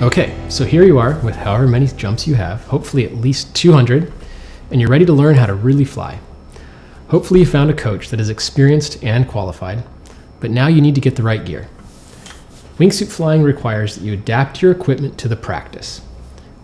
Okay, so here you are with however many jumps you have, hopefully at least 200, and you're ready to learn how to really fly. Hopefully you found a coach that is experienced and qualified, but now you need to get the right gear. Wingsuit flying requires that you adapt your equipment to the practice.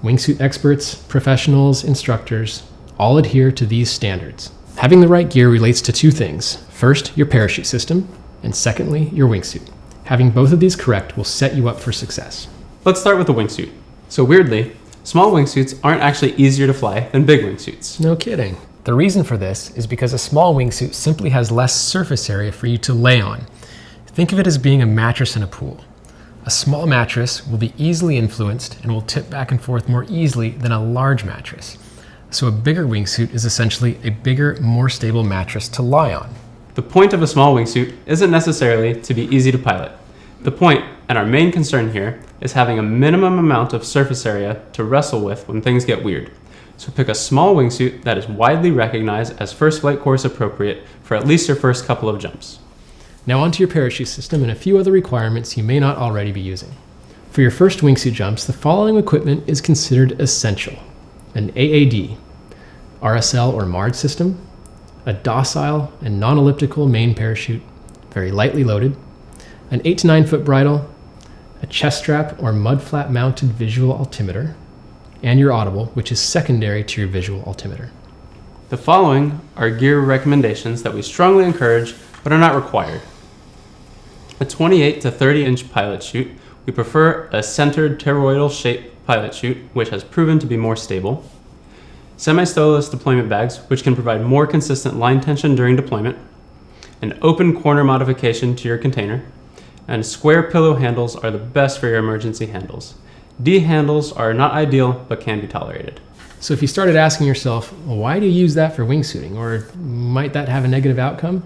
Wingsuit experts, professionals, instructors, all adhere to these standards. Having the right gear relates to two things. First, your parachute system, and secondly, your wingsuit. Having both of these correct will set you up for success. Let's start with the wingsuit. So weirdly, small wingsuits aren't actually easier to fly than big wingsuits. No kidding. The reason for this is because a small wingsuit simply has less surface area for you to lay on. Think of it as being a mattress in a pool. A small mattress will be easily influenced and will tip back and forth more easily than a large mattress. So a bigger wingsuit is essentially a bigger, more stable mattress to lie on. The point of a small wingsuit isn't necessarily to be easy to pilot. The point, and our main concern here, is having a minimum amount of surface area to wrestle with when things get weird. So pick a small wingsuit that is widely recognized as first flight course appropriate for at least your first couple of jumps. Now onto your parachute system and a few other requirements you may not already be using. For your first wingsuit jumps, the following equipment is considered essential: an AAD, RSL or MARD system, a docile and non-elliptical main parachute, very lightly loaded, an 8 to 9 foot bridle, a chest strap or mud flap mounted visual altimeter, and your audible, which is secondary to your visual altimeter. The following are gear recommendations that we strongly encourage but are not required. A 28 to 30 inch pilot chute. We prefer a centered toroidal shaped pilot chute, which has proven to be more stable. Semi-stowless deployment bags, which can provide more consistent line tension during deployment. An open corner modification to your container. And square pillow handles are the best for your emergency handles. D handles are not ideal, but can be tolerated. So if you started asking yourself, well, why do you use that for wingsuiting? Or might that have a negative outcome?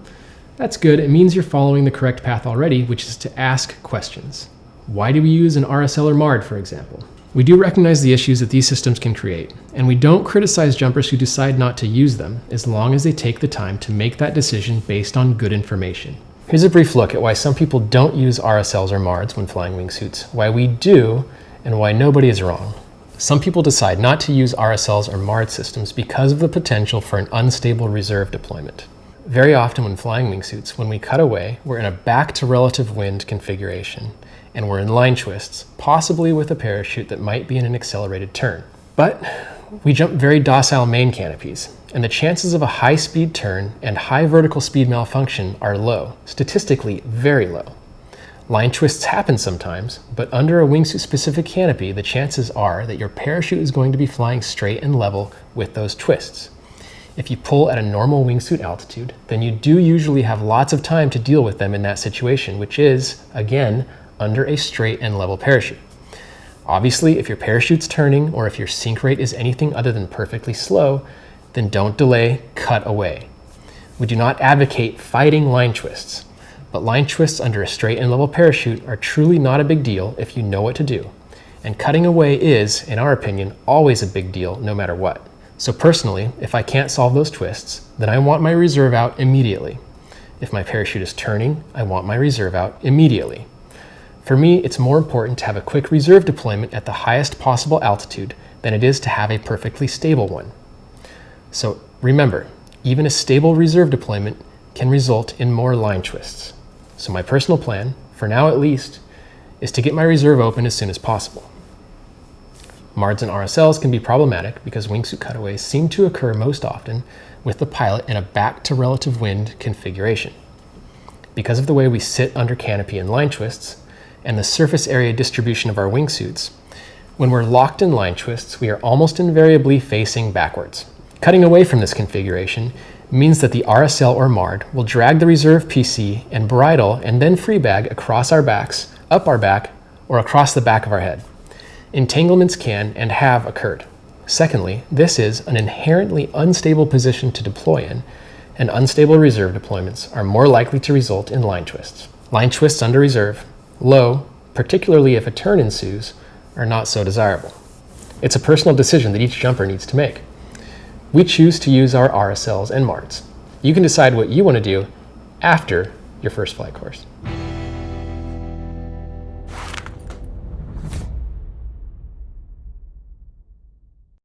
That's good. It means you're following the correct path already, which is to ask questions. Why do we use an RSL or MARD, for example? We do recognize the issues that these systems can create, and we don't criticize jumpers who decide not to use them as long as they take the time to make that decision based on good information. Here's a brief look at why some people don't use RSLs or MARDs when flying wingsuits, why we do, and why nobody is wrong. Some people decide not to use RSLs or MARD systems because of the potential for an unstable reserve deployment. Very often when flying wingsuits, when we cut away, we're in a back to relative wind configuration, and we're in line twists, possibly with a parachute that might be in an accelerated turn. But we jump very docile main canopies, and the chances of a high speed turn and high vertical speed malfunction are low, statistically very low. Line twists happen sometimes, but under a wingsuit specific canopy, the chances are that your parachute is going to be flying straight and level with those twists. If you pull at a normal wingsuit altitude, then you do usually have lots of time to deal with them in that situation, which is, again, under a straight and level parachute. Obviously, if your parachute's turning or if your sink rate is anything other than perfectly slow, then don't delay, cut away. We do not advocate fighting line twists. But line twists under a straight and level parachute are truly not a big deal if you know what to do. And cutting away is, in our opinion, always a big deal no matter what. So personally, if I can't solve those twists, then I want my reserve out immediately. If my parachute is turning, I want my reserve out immediately. For me, it's more important to have a quick reserve deployment at the highest possible altitude than it is to have a perfectly stable one. So remember, even a stable reserve deployment can result in more line twists. So my personal plan, for now at least, is to get my reserve open as soon as possible. MARDs and RSLs can be problematic because wingsuit cutaways seem to occur most often with the pilot in a back to relative wind configuration. Because of the way we sit under canopy and line twists, and the surface area distribution of our wingsuits, when we're locked in line twists, we are almost invariably facing backwards. Cutting away from this configuration means that the RSL or MARD will drag the reserve PC and bridle and then free bag across our backs, up our back, or across the back of our head. Entanglements can and have occurred. Secondly, this is an inherently unstable position to deploy in, and unstable reserve deployments are more likely to result in line twists. Line twists under reserve, low, particularly if a turn ensues, are not so desirable. It's a personal decision that each jumper needs to make. We choose to use our RSLs and MARDs. You can decide what you want to do after your first flight course.